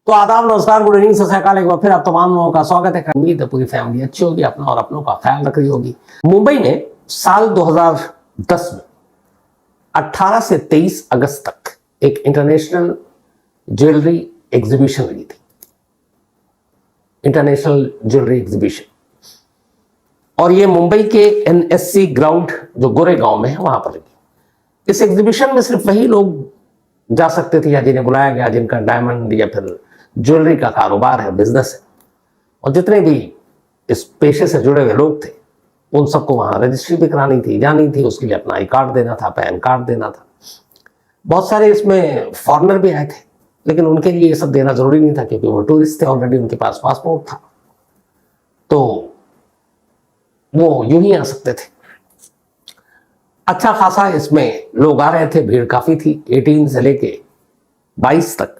तो आदाब, नमस्कार, गुड इवनिंग, सत श्री अकाल। एक बार फिर आप तमाम लोगों का स्वागत है। उम्मीद है पूरी फैमिली अच्छी होगी, अपना और अपनों का ख्याल रख रही होगी। मुंबई में साल 2010 में 18 से 23 अगस्त तक एक इंटरनेशनल ज्वेलरी एग्जीबिशन लगी थी। इंटरनेशनल ज्वेलरी एग्जीबिशन, और ये मुंबई के NSC ग्राउंड जो गोरेगांव में है वहां पर लगी। इस एग्जीबिशन में सिर्फ वही लोग जा सकते थे या जिन्हें बुलाया गया, जिनका डायमंड या फिर ज्वेलरी का कारोबार है, बिजनेस है। और जितने भी इस पेशे से जुड़े हुए लोग थे उन सबको वहां रजिस्ट्री भी करानी थी, जानी थी, उसके लिए अपना आई कार्ड देना था, पैन कार्ड देना था। बहुत सारे इसमें फॉरेनर भी आए थे, लेकिन उनके लिए ये सब देना जरूरी नहीं था क्योंकि वो टूरिस्ट थे, ऑलरेडी उनके पास पासपोर्ट था, तो वो यूं ही आ सकते थे। अच्छा खासा इसमें लोग आ रहे थे, भीड़ काफी थी। 18 से लेके 22 तक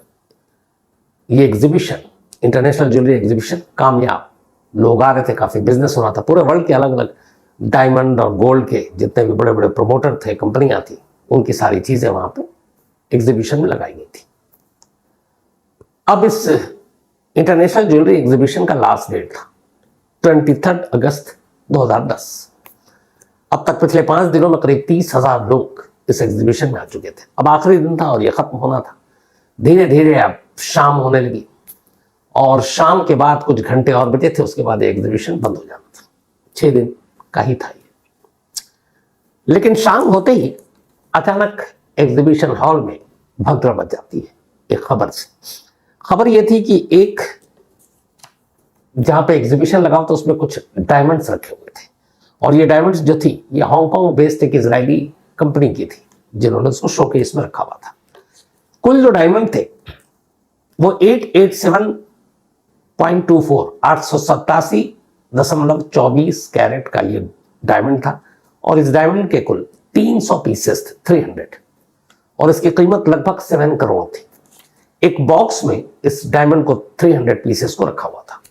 ये एग्जीबिशन, इंटरनेशनल ज्वेलरी एग्जीबिशन कामयाब, लोग आ रहे थे, काफी बिजनेस हो रहा था। पूरे वर्ल्ड के अलग अलग डायमंड और गोल्ड के जितने भी बड़े बड़े प्रमोटर थे, कंपनियां थी, उनकी सारी चीजें वहां पे एग्जीबिशन में लगाई गई थी। अब इस इंटरनेशनल ज्वेलरी एग्जीबिशन का लास्ट डेट था 23 अगस्त 2010। अब तक पिछले 5 दिनों में करीब 30,000 लोग इस एग्जीबिशन में आ चुके थे। अब आखिरी दिन था और ये खत्म होना था। धीरे धीरे अब शाम होने लगी और शाम के बाद कुछ घंटे और बचे थे, उसके बाद एग्जीबिशन बंद हो जाना था। 6 दिन का ही था ये। लेकिन शाम होते ही अचानक एग्जीबिशन हॉल में भगदड़ मच जाती है एक खबर से। खबर यह थी कि एक जहां पे एग्जीबिशन लगा था उसमें कुछ डायमंड्स रखे हुए थे, और ये डायमंड्स जो थी ये हांगकांग बेस्ड एक इजरायली कंपनी की थी जिन्होंने उसको शोकेस में रखा हुआ था। कुल जो डायमंड थे वो 887.24 887.24 कैरेट का ये डायमंड था, और इस डायमंड के कुल 300 पीसेस थे, 300, और इसकी कीमत लगभग 7 करोड़ थी। एक बॉक्स में इस डायमंड को 300 पीसेस को रखा हुआ था,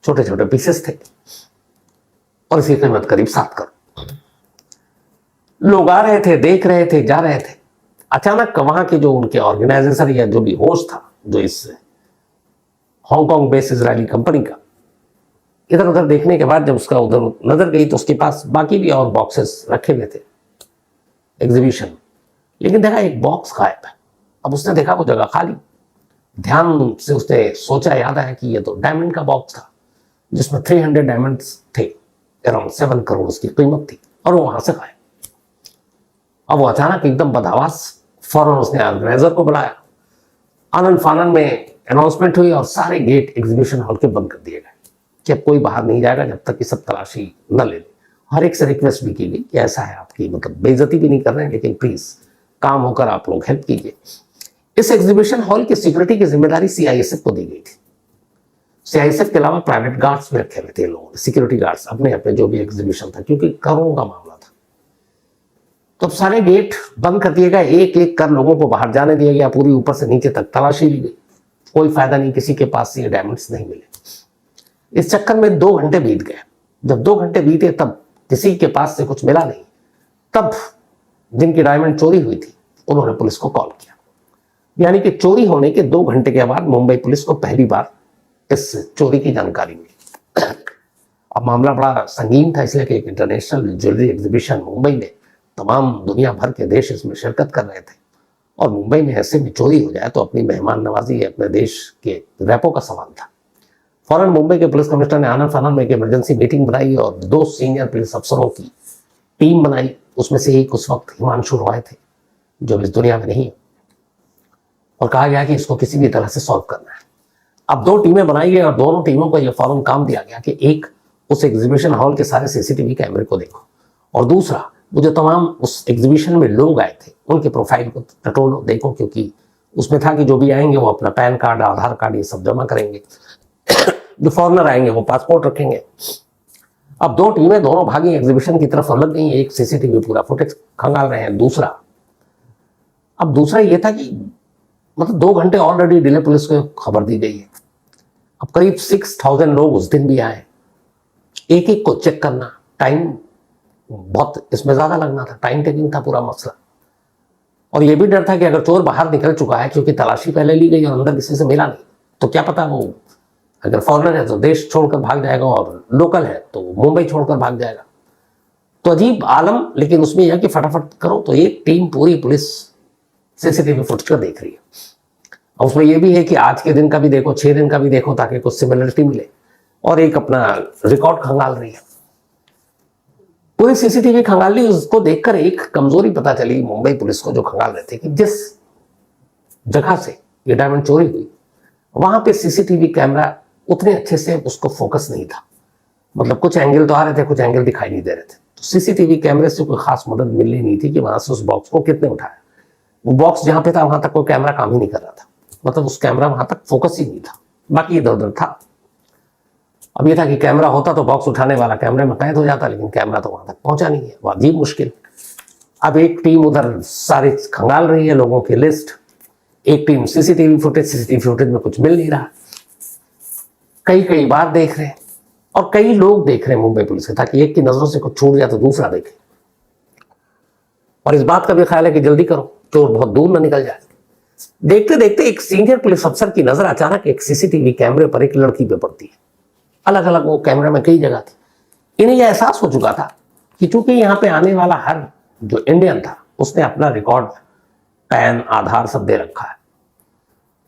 छोटे छोटे पीसेस थे, और इसकी कीमत करीब 7 करोड़। लोग आ रहे थे, देख रहे थे, जा रहे थे। अचानक वहां के जो उनके ऑर्गेनाइजेशन या जो भी होस्ट था, जो इस हांगकांग बेस्ड इजरायली कंपनी का, इधर उधर देखने के बाद जब उसका उधर नजर गई तो उसके पास बाकी भी और बॉक्सेस रखे हुए थे एग्जीबिशन, लेकिन देखा एक बॉक्स गायब है। अब उसने देखा वो जगह खाली। ध्यान से उसने सोचा, याद आया कि ये तो डायमंड का बॉक्स था जिसमें 300 डायमंड्स थे, अराउंड 7 करोड़ उसकी कीमत थी, और वो वहां से गायब। अब वो अचानक एकदम बदहवास, फौरन उसने ऑर्गेनाइजर को बुलाया। आनंद फानन में अनाउंसमेंट हुई और सारे गेट एग्जीबिशन हॉल के बंद कर दिए गए कि अब कोई बाहर नहीं जाएगा जब तक कि सब तलाशी न ले ले। हर एक से रिक्वेस्ट भी की गई कि ऐसा है, आपकी मतलब बेइज्जती भी नहीं कर रहे हैं, लेकिन प्लीज काम होकर आप लोग हेल्प कीजिए। इस एग्जीबिशन हॉल की सिक्योरिटी की जिम्मेदारी CISF को दी गई थी। CISF के अलावा प्राइवेट गार्ड्स में रखे हुए थे लोगों ने, सिक्योरिटी गार्ड्स अपने अपने, जो भी एग्जीबिशन था, क्योंकि करोड़ों का मामला था। तो सारे गेट बंद कर दिए गए, एक एक कर लोगों को बाहर जाने दिया गया, पूरी ऊपर से नीचे तक तलाशी ली गई। कोई फायदा नहीं, किसी के पास से ये डायमंड्स नहीं मिले। इस चक्कर में 2 घंटे बीत गए। जब 2 घंटे बीते तब किसी के पास से कुछ मिला नहीं। तब जिनकी डायमंड चोरी हुई थी उन्होंने पुलिस को कॉल किया, यानी कि चोरी होने के 2 घंटे के बाद मुंबई पुलिस को पहली बार इस चोरी की जानकारी मिली। अब मामला बड़ा संगीन था, इसलिए कि एक इंटरनेशनल ज्वेलरी एग्जीबिशन मुंबई में, तमाम दुनिया भर के देश इसमें शिरकत कर रहे थे, और मुंबई में ऐसे में चोरी हो जाए तो अपनी मेहमान नवाजी अपने देश के रैपो का सवाल था। फौरन मुंबई के पुलिस कमिश्नर ने आनंद फानन में एक इमरजेंसी मीटिंग बनाई और 2 सीनियर पुलिस अफसरों की टीम बनाई। उसमें से एक उस वक्त हिमांशु रॉय थे, जो इस दुनिया में नहीं है, और कहा गया कि इसको किसी भी तरह से सॉल्व करना है। अब 2 टीमें बनाई गई और दोनों टीमों को यह फौरन काम दिया गया कि एक उस एग्जीबिशन हॉल के सारे CCTV कैमरे को देखो, और दूसरा वो जो तमाम उस एग्जीबिशन में लोग आए थे उनके प्रोफाइल को टटोलो, देखो, क्योंकि उसमें था कि जो भी आएंगे वो अपना पैन कार्ड, आधार कार्ड, ये सब जमा करेंगे। जो फॉरेनर आएंगे वो पासपोर्ट रखेंगे। अब 2 टीमें दोनों भागी एग्जीबिशन की तरफ लग गई। एक CCTV पूरा फुटेज खंगाल रहे हैं, दूसरा ये था कि मतलब 2 घंटे ऑलरेडी डिले पुलिस को खबर दी गई है। अब करीब 6000 लोग उस दिन भी आए, एक एक को चेक करना, टाइम बहुत इसमें ज्यादा लगना था, टाइम टेकिंग था पूरा मसला। और ये भी डर था कि अगर चोर बाहर निकल चुका है, क्योंकि तलाशी पहले ली गई और अंदर किसी से मिला नहीं, तो क्या पता वो अगर फॉरेनर है तो देश छोड़कर भाग जाएगा और लोकल है तो मुंबई छोड़कर भाग जाएगा। तो अजीब आलम, लेकिन उसमें यह कि फटाफट करो। तो एक टीम पूरी पुलिस सीसीटीवी फुटेज को देख रही है, और उसमें यह भी है कि आज के दिन का भी देखो, 6 दिन का भी देखो, ताकि कुछ सिमिलरिटी मिले, और एक अपना रिकॉर्ड खंगाल रही है। पूरी सीसीटीवी खंगाल ली। उसको देखकर एक कमजोरी पता चली मुंबई पुलिस को, जो खंगाल रहे थे, कि जिस जगह से ये डायमंड चोरी हुई वहां पे सीसीटीवी कैमरा उतने अच्छे से उसको फोकस नहीं था। मतलब कुछ एंगल तो आ रहे थे, कुछ एंगल दिखाई नहीं दे रहे थे। तो सीसीटीवी कैमरे से कोई खास मदद मिलनी नहीं थी कि वहां से उस बॉक्स को कितने उठाया। वो बॉक्स जहां पे था वहां तक कोई कैमरा काम ही नहीं कर रहा था, मतलब उस कैमरा वहां तक फोकस ही नहीं था, बाकी इधर उधर था। अब ये था कि कैमरा होता तो बॉक्स उठाने वाला कैमरे में कैद हो जाता, लेकिन कैमरा तो वहां तक पहुंचा नहीं है। वो अजीब मुश्किल। अब एक टीम उधर सारी खंगाल रही है लोगों की लिस्ट, एक टीम सीसीटीवी फुटेज में कुछ मिल नहीं रहा। कई बार देख रहे हैं, और कई लोग देख रहे हैं मुंबई पुलिस के, ताकि एक की नजरों से कुछ छूट जाए तो दूसरा देखे। और इस बात का भी ख्याल है कि जल्दी करो, चोर बहुत दूर ना निकल जाए। देखते देखते एक सीनियर पुलिस अफसर की नजर अचानक एक सीसीटीवी कैमरे पर एक लड़की पे पड़ती है। अलग अलग वो कैमरे में कई जगह थी। इन्हें यह एहसास हो चुका था कि चूंकि यहाँ पे आने वाला हर जो इंडियन था उसने अपना रिकॉर्ड, पैन, आधार सब दे रखा है,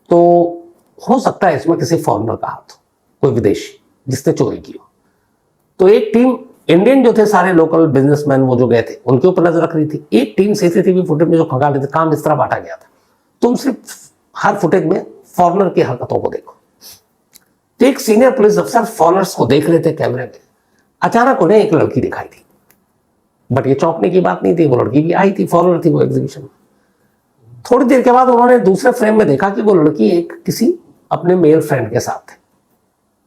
तो हो सकता है इसमें किसी फॉरेनर का हाथ हो, कोई विदेशी जिसने चोरी की हो। तो एक टीम इंडियन जो थे, सारे लोकल बिजनेसमैन वो जो गए थे, उनके ऊपर नजर रख रही थी। एक टीम सीसीटीवी फुटेज में जो खंगाल रही थी, काम इस तरह बांटा गया था, तुम सिर्फ हर फुटेज में फॉरेनर की हरकतों को देखो। तो एक सीनियर पुलिस अफसर फॉरेनर्स को देख रहे थे कैमरे में। अचानक उन्हें एक लड़की दिखाई थी, बट ये चौंकने की बात नहीं थी, वो लड़की भी आई थी, फॉरेनर थी वो एग्जीबिशन में। थोड़ी देर के बाद उन्होंने दूसरे फ्रेम में देखा कि वो लड़की एक किसी अपने मेल फ्रेंड के साथ है।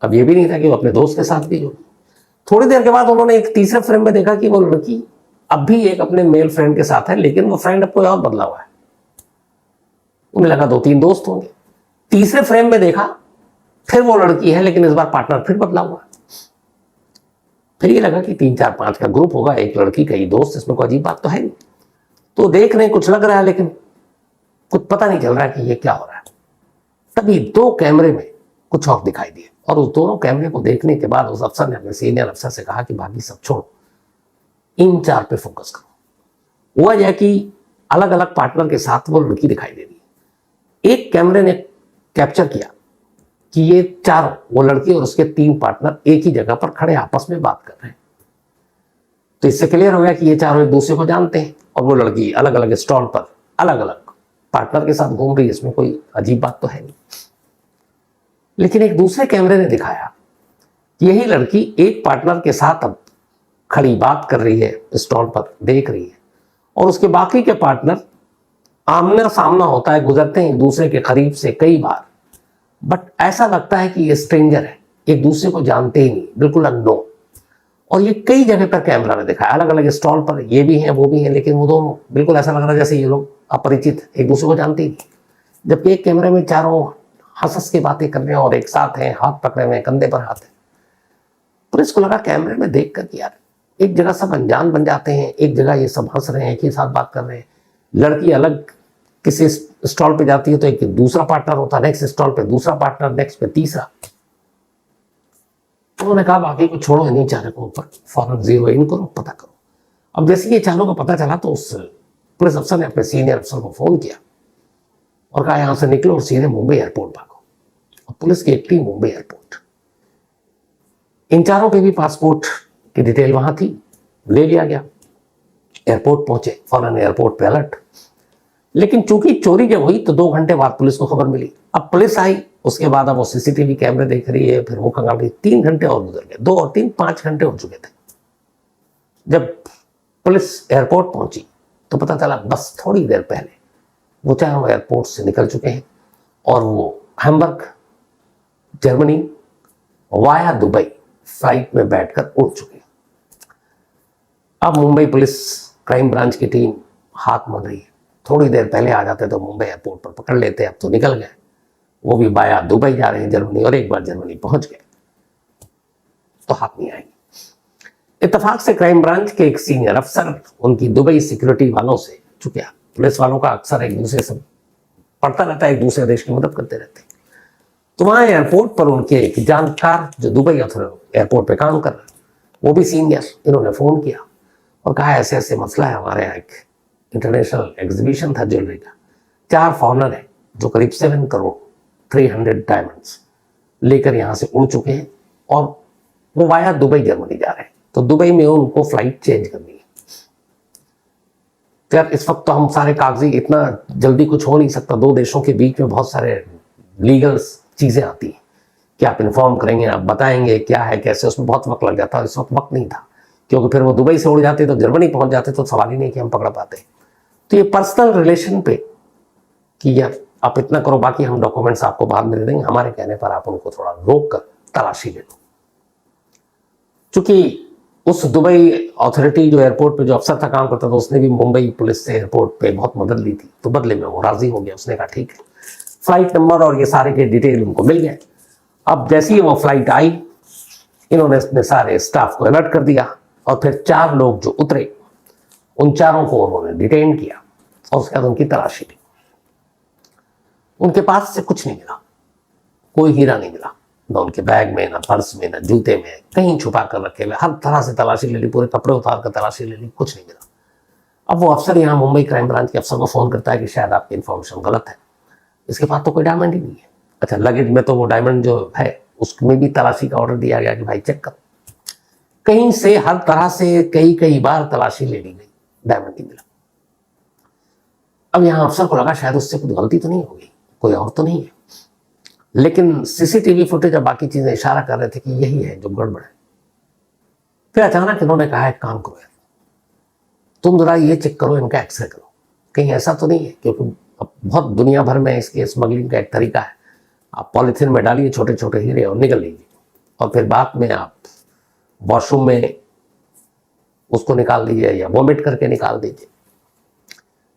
अब ये भी नहीं था कि वो अपने दोस्त के साथ भी हो। थोड़ी देर के बाद उन्होंने एक तीसरे फ्रेम में देखा कि वो लड़की अब भी एक अपने मेल फ्रेंड के साथ है, लेकिन वो फ्रेंड अब कोई और बदला हुआ है। उन्हें लगा 2-3 दोस्त होंगे। तीसरे फ्रेम में देखा, फिर वो लड़की है, लेकिन इस बार पार्टनर फिर बदला हुआ है। फिर ये लगा कि 3-4-5 का ग्रुप होगा, एक लड़की कई दोस्त, इसमें कोई अजीब बात तो है नहीं। तो देख रहे कुछ लग रहा है, लेकिन कुछ पता नहीं चल रहा है कि ये क्या हो रहा है। तभी 2 कैमरे में कुछ और दिखाई दिए, और उस दोनों कैमरे को देखने के बाद उस अफसर ने अपने सीनियर अफसर से कहा कि बाकी सब छोड़ो, इन 4 पे फोकस करो। हुआ यह कि अलग अलग पार्टनर के साथ वो लड़की दिखाई दे रही है। एक कैमरे ने कैप्चर किया कि ये चारों, वो लड़की और उसके 3 पार्टनर एक ही जगह पर खड़े आपस में बात कर रहे हैं। तो इससे क्लियर हो गया कि ये चारों एक दूसरे को जानते हैं, और वो लड़की अलग अलग स्टॉल पर अलग अलग पार्टनर के साथ घूम रही है। इसमें कोई अजीब बात तो है नहीं। लेकिन एक दूसरे कैमरे ने दिखाया कि यही लड़की एक पार्टनर के साथ अब खड़ी बात कर रही है, स्टॉल पर देख रही है, और उसके बाकी के पार्टनर आमना सामना होता है, गुजरते हैं एक दूसरे के करीब से कई बार, बट ऐसा लगता है कि ये स्ट्रेंजर है, एक दूसरे को जानते ही नहीं, बिल्कुल अननोन। और ये कई जगह पर कैमरा ने दिखाया, अलग अलग स्टॉल पर, ये भी हैं वो भी हैं, लेकिन वो दोनों बिल्कुल ऐसा लग रहा है जैसे ये लोग अपरिचित, एक दूसरे को जानते ही नहीं। जबकि एक कैमरे में चारों हंस हंस के बातें कर रहे हैं और एक साथ हैं, हाथ पकड़े हुए हैं, कंधे पर हाथ है। पुलिस को लगा कैमरे में देख कर यार, एक जगह सब अनजान बन जाते हैं, एक जगह ये सब हंस रहे हैं, एक ही साथ बात कर रहे हैं। लड़की अलग किसी स्टॉल पे जाती है तो एक दूसरा पार्टनर होता है, नेक्स्ट स्टॉल पे दूसरा पार्टनर, नेक्स्ट पे तीसरा। उन्होंने कहा बाकी को छोड़ो, इन्हीं चारों को ऊपर फौरन जीरो इन करो, पता करो। अब जैसे ये चारों का पता चला तो उस पुलिस अफसर ने अपने सीनियर अफसर को फोन किया और कहा यहां से निकलो और सीधे मुंबई एयरपोर्ट भागो। और पुलिस की एक टीम मुंबई एयरपोर्ट, इन चारों के भी पासपोर्ट की डिटेल वहां थी, ले लिया गया। एयरपोर्ट पहुंचे, फौरन एयरपोर्ट पे अलर्ट। लेकिन चूंकि चोरी जब हुई तो 2 घंटे बाद पुलिस को खबर मिली। अब पुलिस आई, उसके बाद अब वो सीसीटीवी कैमरे देख रही है, फिर वो खंगाल रही। 3 घंटे और गुजर गए, 2 और 3 5 घंटे हो चुके थे। जब पुलिस एयरपोर्ट पहुंची तो पता चला बस थोड़ी देर पहले वो चारों एयरपोर्ट से निकल चुके हैं और वो Hamburg, Germany via Dubai flight में बैठकर उड़ चुके हैं। अब मुंबई पुलिस क्राइम ब्रांच की टीम हाथ मल रही है। थोड़ी देर पहले आ जाते तो मुंबई एयरपोर्ट पर पकड़ लेते, अब तो निकल गए। वो भी बाया दुबई जा रहे हैं जर्मनी, और एक बार जर्मनी पहुंच गए तो हाथ नहीं आएंगे। इत्तेफाक से क्राइम ब्रांच के एक सीनियर अफसर उनकी दुबई सिक्योरिटी वालों से चुके पुलिस वालों का अक्सर एक दूसरे से पड़ता रहता है, एक दूसरे देश की मदद करते रहते हैं। तो वहाँ एयरपोर्ट पर उनके एक जानकार जो दुबई एयरपोर्ट पे काम कर रहे, वो भी सीनियर, इन्होंने फ़ोन किया और कहा ऐसे ऐसे मसला है, हमारे यहाँ एक इंटरनेशनल एग्जीबिशन था ज्वेलरी का, 4 फॉरनर है जो करीब 7 करोड़ 300 डायमंड्स लेकर यहाँ से उड़ चुके हैं और वो वाया दुबई जर्मनी जा रहे हैं। तो दुबई में उनको फ्लाइट चेंज करनी है। तो यार इस वक्त तो हम सारे कागजी, इतना जल्दी कुछ हो नहीं सकता, 2 देशों के बीच में बहुत सारे लीगल चीज़ें आती हैं कि आप इन्फॉर्म करेंगे, आप बताएंगे क्या है कैसे, उसमें बहुत वक्त लग जाता है। इस वक्त वक्त नहीं था, क्योंकि फिर वो दुबई से उड़ जाते तो जर्मनी पहुंच जाते तो सवाल ही नहीं कि हम पकड़ पाते। तो ये पर्सनल रिलेशन पे कि यार आप इतना करो, बाकी हम डॉक्यूमेंट्स आपको बाद में दे देंगे, हमारे कहने पर आप उनको थोड़ा रोक कर तलाशी ले लो। चूंकि उस दुबई अथॉरिटी जो एयरपोर्ट पे जो अफसर था काम करता था, उसने भी मुंबई पुलिस से एयरपोर्ट पे बहुत मदद ली थी, तो बदले में वो राजी हो गया। उसने कहा ठीक है, फ्लाइट नंबर और ये सारे के डिटेल उनको मिल गए। अब जैसे ही वो फ्लाइट आई, इन्होंने अपने सारे स्टाफ को अलर्ट कर दिया और फिर 4 लोग जो उतरे, उन 4 को उन्होंने डिटेन किया और उसके बाद उनकी तलाशी ली। उनके पास से कुछ नहीं मिला, कोई हीरा नहीं मिला, ना उनके बैग में, ना पर्स में, ना जूते में, कहीं छुपा कर रखे हुए। हर तरह से तलाशी ले ली, पूरे कपड़े उतार कर तलाशी ले ली, कुछ नहीं मिला। अब वो अफसर यहाँ मुंबई क्राइम ब्रांच के अफसर को फोन करता है कि शायद आपकी इन्फॉर्मेशन गलत है, इसके पास तो कोई डायमंड ही नहीं है। अच्छा, लगेज में तो वो डायमंड जो है उसमें भी तलाशी का ऑर्डर दिया गया कि भाई चेक कर। कहीं से हर तरह से कई बार तलाशी ले ली गई, डायमंड नहीं मिला। अब यहाँ अफसर को लगा शायद उससे कुछ गलती तो नहीं होगी, कोई और तो नहीं है, लेकिन सीसीटीवी फुटेज और बाकी चीजें इशारा कर रहे थे कि यही है जो गड़बड़ है। फिर अचानक इन्होंने कहा एक काम करो, तुम जरा ये चेक करो, इनका एक्सरे करो, कहीं ऐसा तो नहीं है, क्योंकि अब बहुत दुनिया भर में इसके स्मगलिंग का एक तरीका है, आप पॉलीथीन में डालिए छोटे छोटे हीरे और निकल लीजिए, और फिर बाद में आप वॉशरूम में उसको निकाल लीजिए या वॉमिट करके निकाल दीजिए,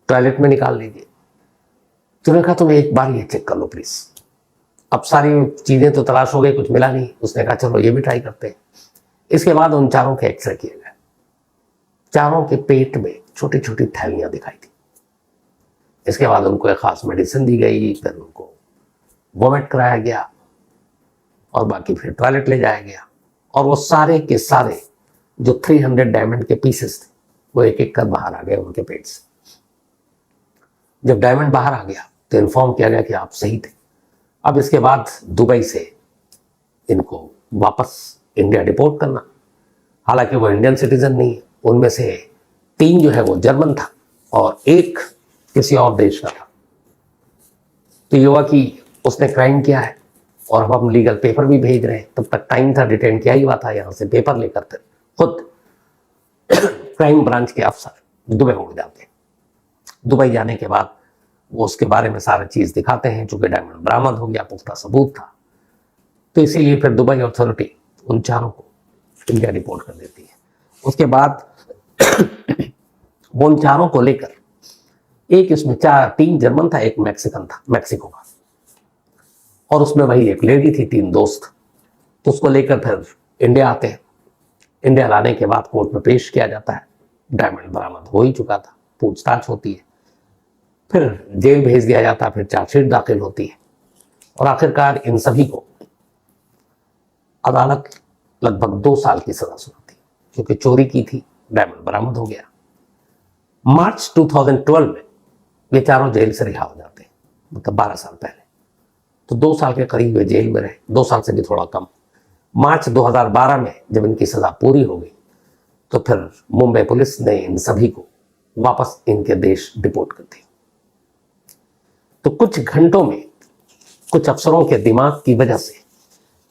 टॉयलेट में निकाल लीजिए। तो उन्होंने कहा तुम एक बार ये चेक कर लो प्लीज। अब सारी चीजें तो तलाश हो गई, कुछ मिला नहीं। उसने कहा चलो ये भी ट्राई करते हैं। इसके बाद उन 4 के एक्सरे किए गए। 4 के पेट में छोटी छोटी थैलियां दिखाई दी। इसके बाद उनको एक खास मेडिसिन दी गई, फिर उनको वॉमिट कराया गया और बाकी फिर टॉयलेट ले जाया गया। और वो सारे के सारे जो 300 डायमंड के पीसेस थे वो एक एक कर बाहर आ गए उनके पेट से। जब डायमंड बाहर आ गया तो इन्फॉर्म किया गया कि आप सही थे। अब इसके बाद दुबई से इनको वापस इंडिया डिपोर्ट करना। हालांकि वो इंडियन सिटीजन नहीं है, उनमें से 3 जो है वो जर्मन था और 1 किसी और देश का था। तो ये हुआ कि उसने क्राइम किया है और अब हम लीगल पेपर भी भेज रहे हैं। तब तक टाइम था, डिटेन किया ही हुआ था, यहाँ से पेपर लेकर थे खुद क्राइम ब्रांच के अफसर दुबई उड़ जाते हैं। दुबई जाने के बाद वो उसके बारे में सारी चीज दिखाते हैं, चूंकि डायमंड बरामद हो गया, पुख्ता सबूत था, तो इसीलिए फिर दुबई अथॉरिटी उन 4 को इंडिया रिपोर्ट कर देती है। उसके बाद वो उन 4 को लेकर, एक इसमें 3 जर्मन था, एक मैक्सिकन था, मैक्सिको का, और उसमें वही एक लेडी थी, 3 दोस्त। तो उसको लेकर फिर इंडिया आते हैं। इंडिया लाने के बाद कोर्ट में पेश किया जाता है। डायमंड बरामद हो ही चुका था, पूछताछ होती है, फिर जेल भेज दिया जाता है, फिर चार्जशीट दाखिल होती है और आखिरकार इन सभी को अदालत लगभग 2 साल की सजा सुनाती है, क्योंकि चोरी की थी, डायमंड बरामद हो गया। मार्च 2012 में ये 4 जेल से रिहा हो जाते हैं, मतलब 12 साल पहले। तो 2 साल के करीब वे जेल में रहे, 2 साल से भी थोड़ा कम। मार्च 2012 में जब इनकी सजा पूरी हो गई तो फिर मुंबई पुलिस ने इन सभी को वापस इनके देश डिपोर्ट कर दिया। तो कुछ घंटों में कुछ अफसरों के दिमाग की वजह से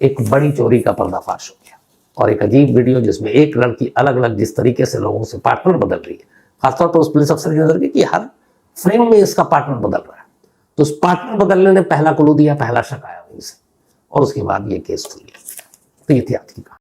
एक बड़ी चोरी का पर्दाफाश हो गया और एक अजीब वीडियो जिसमें एक लड़की अलग अलग जिस तरीके से लोगों से पार्टनर बदल रही है, खासतौर पर उस पुलिस अफसर की नजर कि हर फ्रेम में इसका पार्टनर बदल रहा है। तो उस पार्टनर बदलने ने पहला क्लू दिया, पहला शक आया वहीं से, और उसके बाद ये केस खुल गया। तो ये थी आज की कहानी।